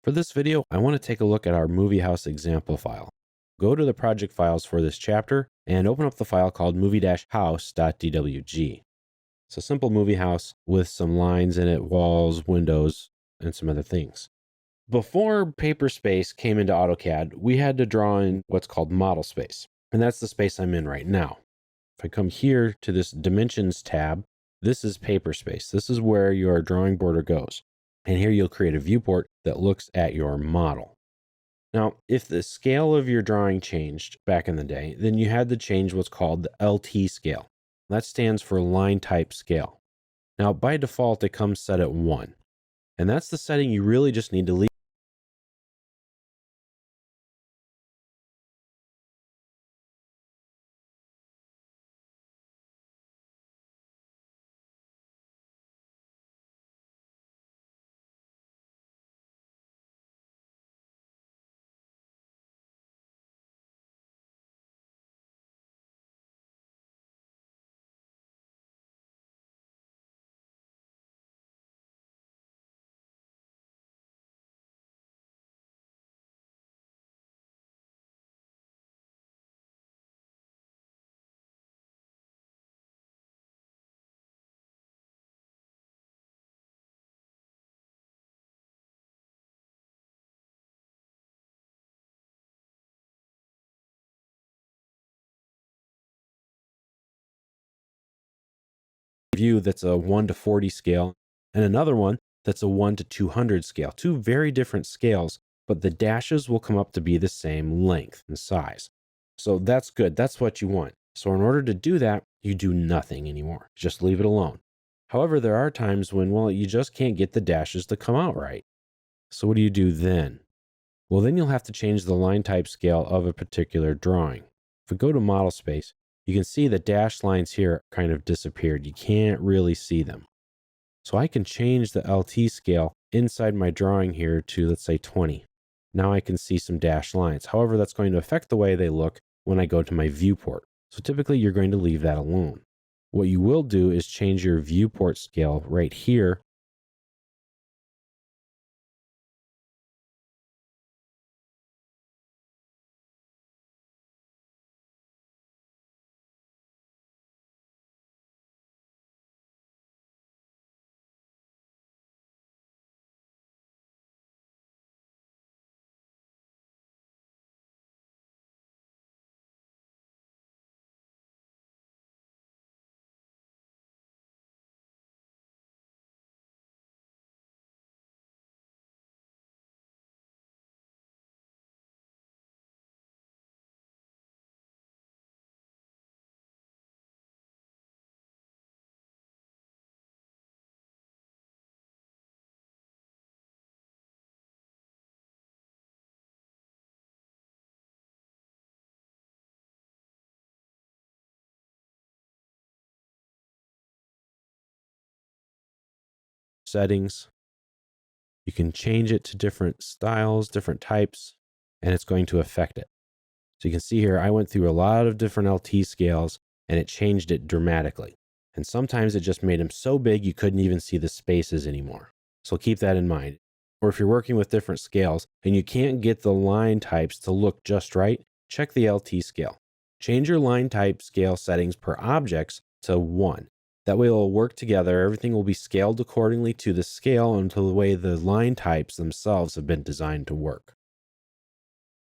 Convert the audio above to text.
For this video, I want to take a look at our movie house example file. Go to the project files for this chapter and open up the file called movie-house.dwg. It's a simple movie house with some lines in it, walls, windows, and some other things. Before paper space came into AutoCAD, we had to draw in what's called model space, and that's the space I'm in right now. If I come here to this dimensions tab, this is paper space. This is where your drawing border goes. And here you'll create a viewport that looks at your model. Now, if the scale of your drawing changed back in the day, then you had to change what's called the LT scale. That stands for Linetype Scale. Now, by default, it comes set at 1. And that's the setting you really just need to leave. View that's a 1 to 40 scale and another one that's a 1 to 200 scale. Two very different scales, but the dashes will come up to be the same length and size. So that's good. That's what you want. So in order to do that, you do nothing anymore. Just leave it alone. However, there are times when, well, you just can't get the dashes to come out right. So what do you do then? Well, then you'll have to change the line type scale of a particular drawing. If we go to model space, you can see the dashed lines here kind of disappeared. You can't really see them. So I can change the LT scale inside my drawing here to, let's say, 20. Now I can see some dashed lines. However, that's going to affect the way they look when I go to my viewport. So typically you're going to leave that alone. What you will do is change your viewport scale right here. Settings. You can change it to different styles, different types, and it's going to affect it. So you can see here, I went through a lot of different LT scales and it changed it dramatically. And sometimes it just made them so big you couldn't even see the spaces anymore. So keep that in mind. Or if you're working with different scales and you can't get the line types to look just right, check the LT scale. Change your line type scale settings per objects to 1. That way it'll work together. Everything will be scaled accordingly to the scale and to the way the line types themselves have been designed to work.